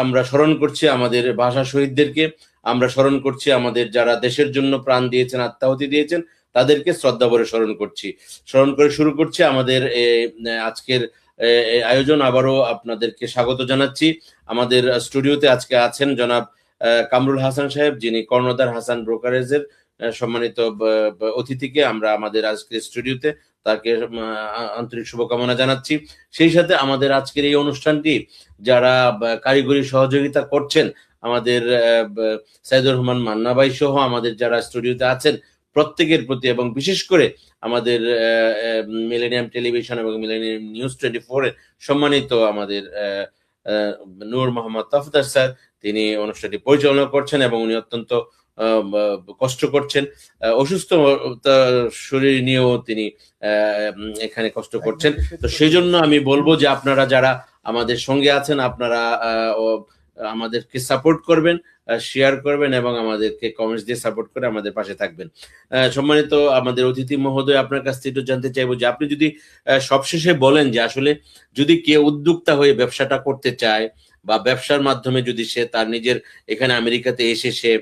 আমরা স্মরণ করছি আমাদের ভাষা শহীদদেরকে, আমরা স্মরণ করছি আমাদের যারা দেশের জন্য প্রাণ দিয়েছেন, আত্মাহুতি দিয়েছেন, তাদেরকে শ্রদ্ধা ভরে স্মরণ করছি। স্মরণ করে শুরু করছি আমাদের আজকের আয়োজন। আবারও আপনাদেরকে স্বাগত জানাচ্ছি। আমাদের স্টুডিওতে আজকে আছেন জনাব কামরুল হাসান সাহেব, যিনি কর্ণধার হাসান ব্রোকারেজের সম্মানিত অতিথিকে আমরা আমাদের আজকের স্টুডিওতে তাকে আন্তরিক শুভকামনা জানাচ্ছি। সেই সাথে আমাদের আজকের এই অনুষ্ঠানটি যারা কারিগরি সহযোগিতা করছেন, আমাদের সাইদুর রহমান মান্না ভাই সহ আমাদের যারা স্টুডিওতে আছেন প্রত্যেকের প্রতি, এবং বিশেষ করে আমাদের মিলেনিয়াম টেলিভিশন এবং মিলেনিয়াম নিউজ 24 এর সম্মানিত আমাদের নূর মোহাম্মদ তাফদার স্যার, তিনি অনুষ্ঠানটি পরিচালনা করছেন এবং উনি অত্যন্ত কষ্ট করছেন, অসুস্থ শরীর নিয়েও তিনি এখানে কষ্ট করছেন। তো সেই জন্য আমি বলবো যে আপনারা যারা আমাদের সঙ্গে আছেন, আপনারা আমাদেরকে সাপোর্ট করবেন, শেয়ার করবেন এবং আমাদেরকে কমেন্টস দিয়ে সাপোর্ট করে আমাদের পাশে থাকবেন। সম্মানিত আমাদের অতিথি মহোদয়, আপনার কাছ থেকে একটু জানতে চাইবো যে আপনি যদি সবশেষে বলেন যে আসলে যদি কেউ উদ্যোক্তা হয়ে ব্যবসাটা করতে চায় বা ব্যবসার মাধ্যমে যদি সে তার নিজের এখানে আমেরিকাতে এসে সে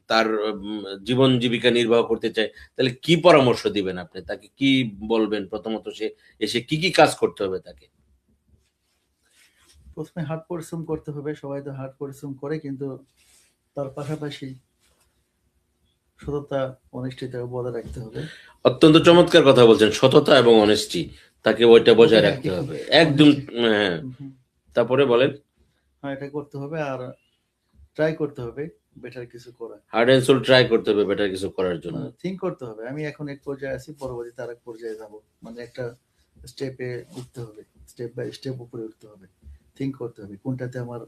তার জীবন জীবিকা নির্বাহ করতে চায়, তাহলে কি পরামর্শ দিবেন আপনি তাকে? কি বলবেন প্রথমত সে এসে কি কি কাজ করতে হবে তাকে? প্রথমে হার্ড পরিশ্রম করতে হবে, সবাই তো হার্ড পরিশ্রম করে, কিন্তু তার পাশাপাশি সততা অনিশ্চিততা বজায় রাখতে হবে। অত্যন্ত চমৎকার কথা বলছেন, সততা এবং অনেস্টি, তাকে ওইটা বজায় রাখতে হবে একদম। হ্যাঁ, তারপরে বলেন। হ্যাঁ, এটা করতে হবে আর ট্রাই করতে হবে বেটার কিছু করার। হার্ড এন্ড সোল ট্রাই করতে হবে বেটার কিছু করার জন্য। থিঙ্ক করতে হবে আমি এখন এক পর্যায়ে আছি, পরবর্তীতে আরেক পর্যায়ে যাব, মানে একটা স্টেপে উঠতে হবে, স্টেপ বাই স্টেপ উপরে উঠতে হবে, থিঙ্ক করতে হবে কোনটাতে আমার,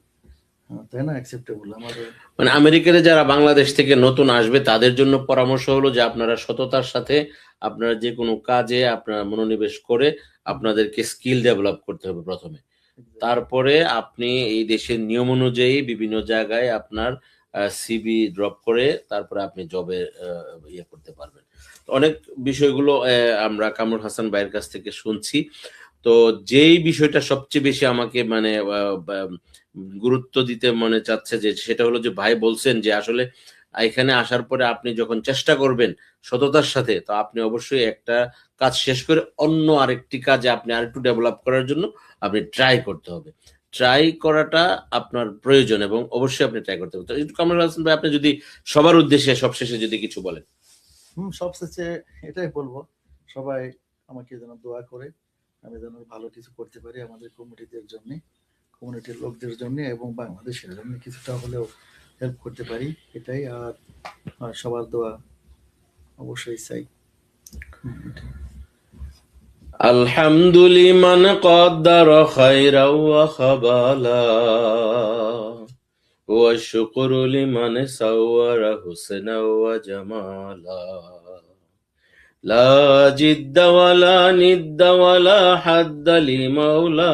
তাই না, অ্যাকসেপ্টেবল আমাদের। মানে আমেরিকাতে যারা বাংলাদেশ থেকে নতুন আসবে তাদের জন্য পরামর্শ হলো যে আপনারা সততার সাথে আপনারা যে কোনো কাজে আপনারা মনোনিবেশ করে আপনাদেরকে স্কিল ডেভেলপ করতে হবে প্রথমে। তারপরে আপনি এই দেশের নিয়ম অনুযায়ী বিভিন্ন জায়গায় আপনার সিভি ড্রপ করে তারপরে আপনি জবে ইয়ে করতে পারবেন। অনেক বিষয়গুলো আমরা কামরুল হাসান ভাইয়ের কাছ থেকে শুনছি। তো যেই বিষয়টা সবচেয়ে বেশি আমাকে মানে গুরুত্ব দিতে মনে চাচ্ছে যে সেটা হলো যে ভাই বলছেন যে আসলে এখানে আসার পরে আপনি যখন চেষ্টা করবেন সততার সাথে, তো আপনি অবশ্যই একটা কাজ শেষ করে অন্য আরেকটি কাজে আপনি আরেকটু ডেভেলপ করার জন্য আপনি ট্রাই করতে হবে। ট্রাই করাটা আপনার প্রয়োজন এবং অবশ্যই আপনি ট্রাই করতে হবে। তো কামরুল হাসান ভাই, আপনি যদি সবার উদ্দেশ্যে সবশেষে যদি কিছু বলেন। সবশেষে এটাই বলবো, সবাই আমাকে যেন দোয়া করে আমি যেন ভালো কিছু করতে পারি আমাদের কমিটিদের জন্য, কমিউনিটির লোকদের জন্য এবং বাংলাদেশের জন্য কিছুটা হলেও হেল্প করতে পারি, এটাই। আর সবার দোয়া অবশ্যই চাই। আলহামদুলিমান কদ্দার খায়রা ওয়া খাবালা ওয়া শুকরু লিমান সাওয়ারা হুসনা ওয়া জামালা লা জিদ্দা ওয়ালা নিদ্দা ওয়ালা হাদ্দা লিমাওলা।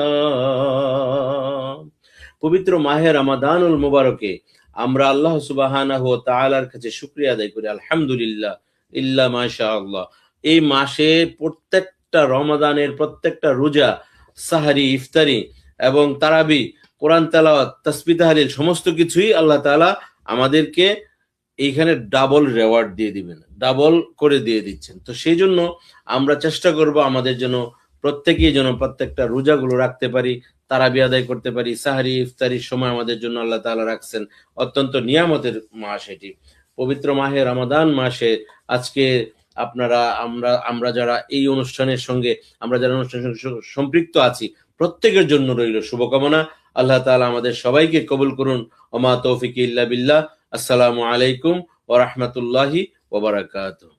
পবিত্র মাহে রমাদানুল মুবারকে আমরা আল্লাহ সুবহানাহু ওয়া তাআলার কাছে শুকরিয়া আদায় করি, আলহামদুলিল্লাহ, ইল্লা মাশাআল্লাহ। এই মাসে প্রত্যেকটা রমাদানের প্রত্যেকটা রোজা, সাহারি, ইফতারি এবং তারাবি, কোরআন তেলাওয়াত, তাসবিহ তাহলিল সমস্ত কিছুই আল্লাহ তাআলা আমাদেরকে এইখানে ডাবল রেওয়ার্ড দিয়ে দিবেন, ডাবল করে দিয়ে দিচ্ছেন। তো সেই জন্য আমরা চেষ্টা করব আমাদের যেন প্রত্যেকেই যেন প্রত্যেকটা রোজাগুলো রাখতে পারি, তারাবি আদায় করতে পারি। সাহারি ইফতারির সময় আমাদের জন্য আল্লাহ তাআলা রাখছেন, অত্যন্ত নিয়ামতের মাস এটি। পবিত্র মাহে রমাদান মাসে আজকে আপনারা আমরা যারা এই অনুষ্ঠানের সঙ্গে আমরা যারা অনুষ্ঠানের সঙ্গে সম্পৃক্ত আছি প্রত্যেকের জন্য রইল শুভকামনা। আল্লাহ তাআলা আমাদের সবাইকে কবুল করুন। ওমা তৌফিক ইল্লা বিল্লাহ। আসসালামু আলাইকুম ওয়া রাহমাতুল্লাহি ওয়া বারাকাতুহু।